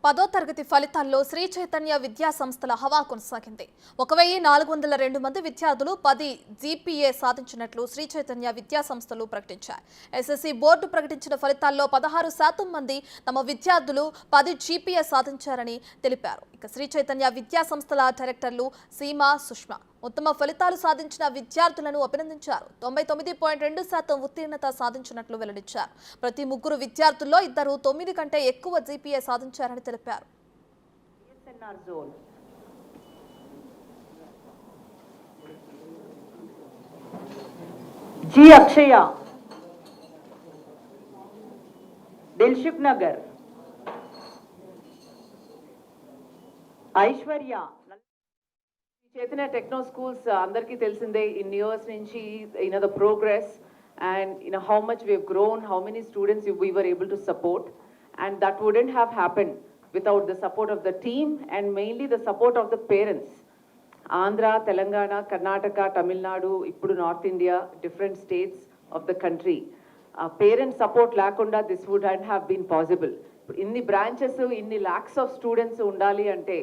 10వ తరగతి ఫలితాల్లో శ్రీ చైతన్య విద్యా సంస్థల హవా కొనసాగింది. 1402 మంది విద్యార్థులు 10 జీపీఏ సాధించినట్లు శ్రీ చైతన్య విద్యా సంస్థలు ప్రకటించారు. ఎస్ఎస్సీ బోర్డు ప్రకటించిన ఫలితాల్లో 16% మంది తమ విద్యార్థులు 10 జీపీఏ సాధించారని తెలిపారు. ఇక శ్రీ చైతన్య విద్యా సంస్థల డైరెక్టర్లు సీమా, సుష్మా ఉత్తమ ఫలితాలు సాధించిన విద్యార్థులను అభినందించారు. 99.2% ఉత్తీర్ణత సాధించినట్లు వెల్లడించారు. ప్రతి 3 విద్యార్థుల్లో 2 9 కంటే ఎక్కువ జీపీఏ సాధించారని తెలిపారు. G Akshaya, Dilsukhnagar, Aishwarya. Chaitanya Techno Schools, andarki telsinde in years nunchi, the progress and how much we have grown, how many students we were able to support, and that wouldn't have happened without the support of the team and mainly the support of the parents. Andhra, Telangana, Karnataka, Tamil Nadu, ippudu North India, different states of the country. Parent support lakunda this wouldn't have been possible. Inni branches, inni lakhs of students undali ante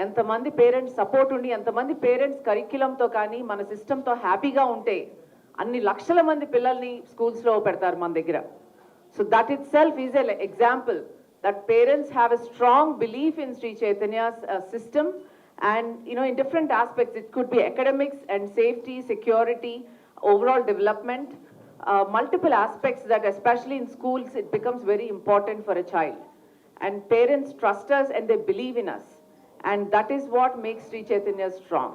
ఎంతమంది parents support ఉండి, ఎంతమంది parents కరిక్యులంతో కానీ మన సిస్టంతో హ్యాపీగా ఉంటే అన్ని లక్షల మంది పిల్లల్ని స్కూల్స్లో పెడతారు మన దగ్గర. So that itself is a example that parents have a strong belief in Sri Chaitanya's system and in different aspects. It could be academics and safety, security, overall development, multiple aspects that especially in schools it becomes very important for a child. And parents trust us and they believe in us. And that is what makes Sri Chaitanya strong.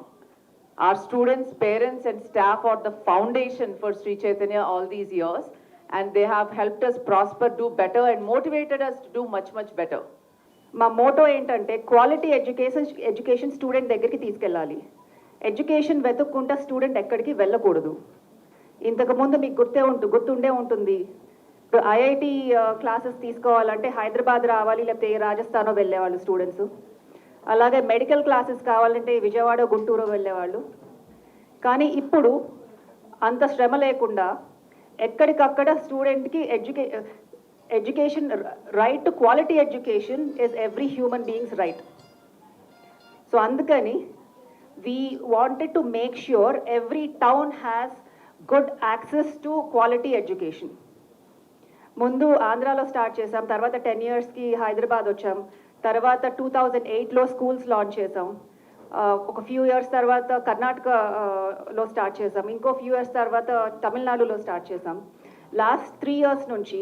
Our students, parents and staff are the foundation for Sri Chaitanya all these years, and they have helped us prosper, do better and motivated us to do much better. మా Moto ఏంటంటే quality education student దగ్గరికి తీసుకెళ్ళాలి. Education వెతుక్కుంటా student ఎక్కడికి వెళ్ళకూడదు. ఇంతకుముందు మీకు గుర్తుండే ఉంటుంది, ఇప్పుడు ఐఐటి క్లాసెస్ తీసుకోవాలంటే హైదరాబాద్ రావాలి, లేకపోతే రాజస్థానో వెళ్ళేవాళ్ళు స్టూడెంట్స్. అలాగే మెడికల్ క్లాసెస్ కావాలంటే విజయవాడ, గుంటూరు వెళ్ళేవాళ్ళు. కానీ ఇప్పుడు అంత శ్రమ లేకుండా ఎక్కడికక్కడ స్టూడెంట్కి education right to quality education is every human beings right. So అందుకని we wanted to make sure every town has good access to quality education. ముందు ఆంధ్రాలో స్టార్ట్ చేసాం, తర్వాత 10 yearsకి హైదరాబాద్ వచ్చాం, తర్వాత 2008లో స్కూల్స్ లాంచ్ చేసాం. ఒక ఫ్యూ ఇయర్స్ తర్వాత కర్ణాటకలో స్టార్ట్ చేసాం, ఇంకో ఫ్యూ ఇయర్స్ తర్వాత తమిళనాడులో స్టార్ట్ చేసాం. లాస్ట్ 3 years నుంచి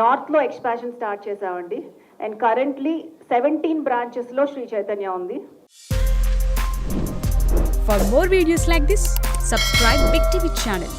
నార్త్లో ఎక్స్పాన్షన్ స్టార్ట్ చేసామండి. అండ్ కరెంట్లీ 17 బ్రాంచెస్లో శ్రీ చైతన్య ఉంది. For more videos like this, subscribe Big TV channel.